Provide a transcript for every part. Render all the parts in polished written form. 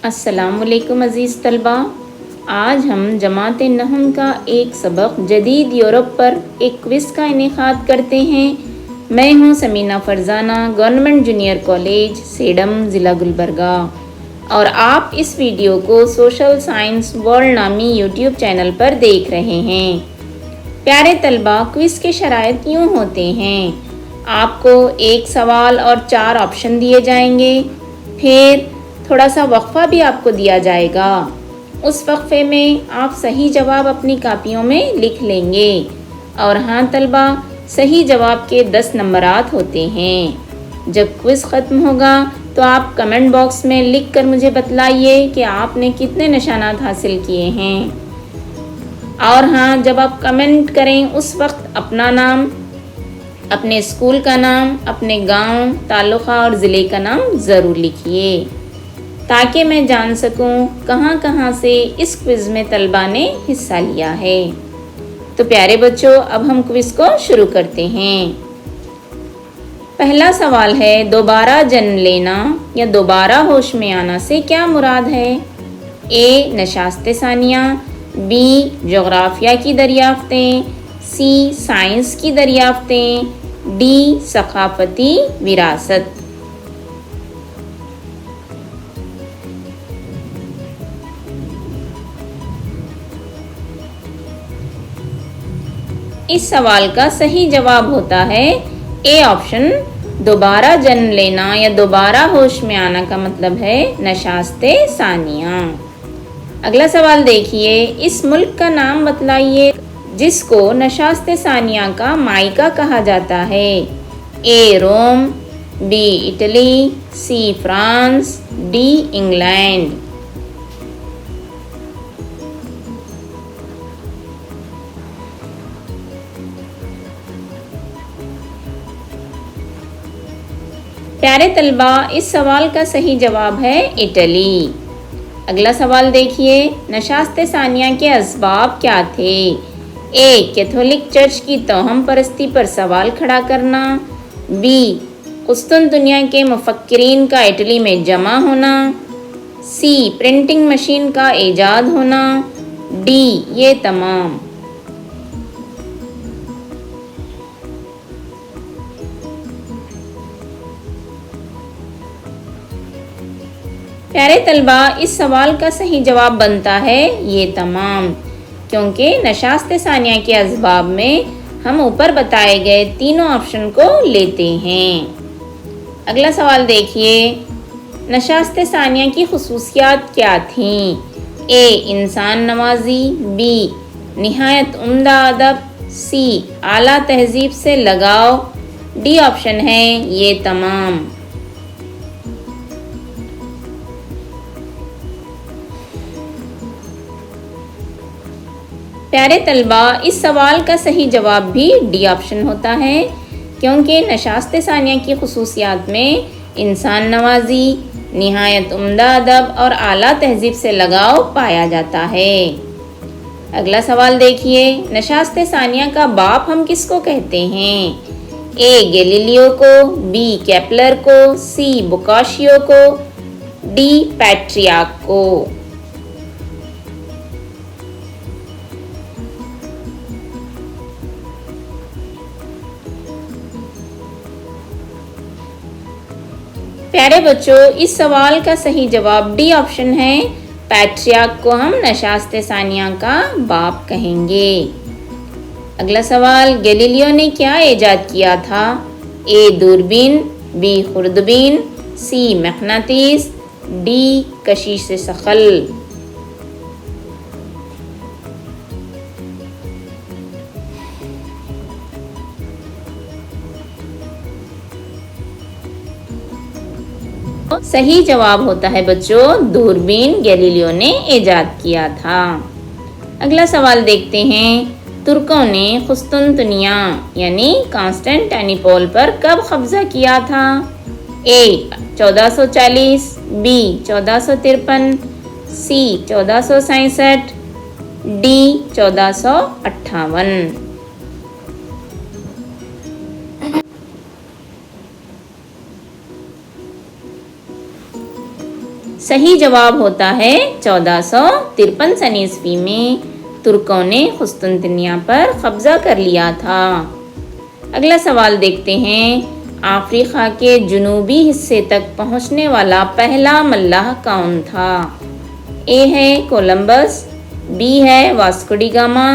अस्सलामुअलैकुम अज़ीज़ तलबा। आज हम जमात नहम का एक सबक जदीद यूरोप पर एक क्विज़ का इनेकाद करते हैं। मैं हूँ Sameena Farzana, government junior college Sedam ज़िला गुलबर्गा, और आप इस वीडियो को सोशल साइंस वर्ल्ड नामी यूट्यूब चैनल पर देख रहे हैं। प्यारे तलबा, क्विज़ के शराइत यूँ होते हैं। आपको एक सवाल और 4 ऑप्शन दिए जाएंगे, फिर थोड़ा सा वक्फा भी आपको दिया जाएगा। उस वक्फे में आप सही जवाब अपनी कापियों में लिख लेंगे। और हाँ तलबा, सही जवाब के 10 नंबरात होते हैं। जब क्विज़ ख़त्म होगा तो आप कमेंट बॉक्स में लिख कर मुझे बतलाइए कि आपने कितने निशानात हासिल किए हैं। और हाँ, जब आप कमेंट करें उस वक्त अपना नाम, अपने स्कूल का नाम, अपने गांव, तालुका और ज़िले का नाम ज़रूर लिखिए, ताकि मैं जान सकूं कहां से इस क्विज़ में तलबा ने हिस्सा लिया है। तो प्यारे बच्चों, अब हम क्विज़ को शुरू करते हैं। पहला सवाल है, दोबारा जन्म लेना या दोबारा होश में आना से क्या मुराद है? ए. नशास्ते सानिया, बी. जोग्राफिया की दरियाफ्तें, सी. साइंस की दरियाफ्तें, डी. सकाफती विरासत। इस सवाल का सही जवाब होता है ए ऑप्शन, दोबारा जन्म लेना या दोबारा होश में आना का मतलब है नशास्ते सानिया। अगला सवाल देखिए, इस मुल्क का नाम बतलाइए जिसको नशास्ते सानिया का मायका कहा जाता है। A. Rome, B. Italy, C. France, D. England. प्यारे तलबा, इस सवाल का सही जवाब है इटली। अगला सवाल देखिए, नशास्ते सानिया के असबाब क्या थे? ए. कैथोलिक चर्च की तोहम परस्ती पर सवाल खड़ा करना, बी. कुस्तुनतुनिया के मुफक्किरीन का इटली में जमा होना, सी. प्रिंटिंग मशीन का ईजाद होना, डी. ये तमाम। प्यारे तलबा, इस सवाल का सही जवाब बनता है ये तमाम, क्योंकि नशास्ते सानिया के असबाब में हम ऊपर बताए गए तीनों ऑप्शन को लेते हैं। अगला सवाल देखिए, नशास्ते सानिया की खुसूसियात क्या थीं? ए. इंसान नवाजी, बी. निहायत उम्दा अदब, सी. आला तहजीब से लगाव, डी ऑप्शन है ये तमाम। प्यारे तलबा, इस सवाल का सही जवाब भी डी ऑप्शन होता है, क्योंकि नशास्ते सानिया की खुसूसियात में इंसान नवाजी, निहायत उम्दा अदब और आला तहजीब से लगाव पाया जाता है। अगला सवाल देखिए, नशास्ते सानिया का बाप हम किसको कहते हैं? ए. गैलीलियो को, बी. केपलर को, सी. बोकाशियो को, डी. पैट्रियार्क को। प्यारे बच्चों, इस सवाल का सही जवाब डी ऑप्शन है, पैट्रियार्क को हम नशास्ते सानिया का बाप कहेंगे। अगला सवाल, गैलीलियो ने क्या ईजाद किया था? ए. दूरबीन, बी. खुर्दबीन, सी. मकनातीस, डी. कशीश सखल। सही जवाब होता है बच्चों, दूरबीन गैलीलियो ने ईजाद किया था। अगला सवाल देखते हैं, तुर्कों ने कुस्तुनतुनिया यानी कॉन्स्टेंटिनोपल पर कब कब्जा किया था? ए. 1440, बी. 1453, सी. 1467, डी. 1458। सही जवाब होता है 1453 सनी ईस्वी में तुर्कों ने कुस्तुनतनिया पर कब्जा कर लिया था। अगला सवाल देखते हैं। अफ्रीका के जुनूबी हिस्से तक पहुंचने वाला पहला मल्लाह कौन था? ए है कोलंबस, बी है वास्को डी गामा,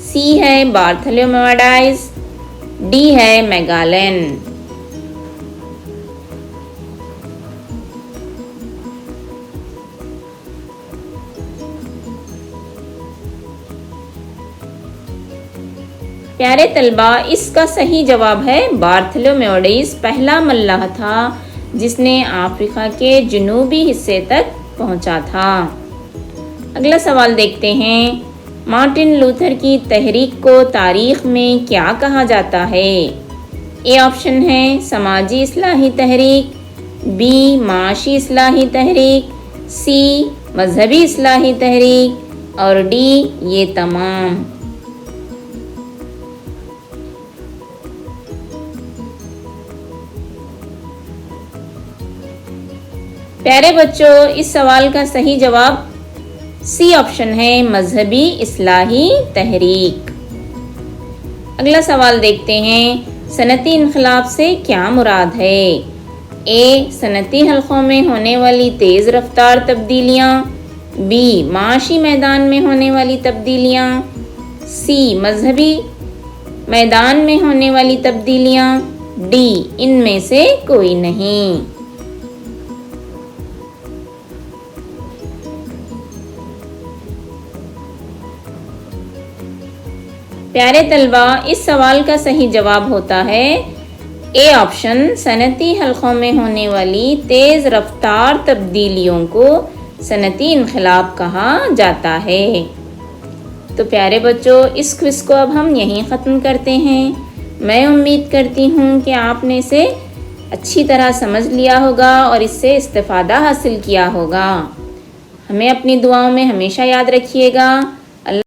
सी है बार्थोलोमेव डाइस, डी है मैगेलन। प्यारे तलबा, इसका सही जवाब है बार्थोलोमेव डाइस पहला मल्लाह था जिसने अफ्रीका के जुनूबी हिस्से तक पहुंचा था। अगला सवाल देखते हैं। मार्टिन लूथर की तहरीक को तारीख में क्या कहा जाता है? ए ऑप्शन है समाजी इस्लाही तहरीक, बी माशी इस्लाही तहरीक, सी मजहबी इस्लाही तहरीक और डी ये तमाम। प्यारे बच्चों, इस सवाल का सही जवाब सी ऑप्शन है मजहबी इस्लाही तहरीक। अगला सवाल देखते हैं। सनती इनकलाब से क्या मुराद है? ए सनती हलकों में होने वाली तेज़ रफ्तार तब्दीलियाँ, बी माशी मैदान में होने वाली तब्दीलियाँ, सी मजहबी मैदान में होने वाली तब्दीलियाँ, डी इनमें से कोई नहीं। प्यारे तलबा, इस सवाल का सही जवाब होता है ए ऑप्शन सनती हलकों में होने वाली तेज़ रफ्तार तब्दीलियों को सनती इनकलाब कहा जाता है। तो प्यारे बच्चों, इस क्विज़ को अब हम यहीं ख़त्म करते हैं। मैं उम्मीद करती हूँ कि आपने इसे अच्छी तरह समझ लिया होगा और इससे इस्तिफ़ादा हासिल किया होगा। हमें अपनी दुआओं में हमेशा याद रखिएगा।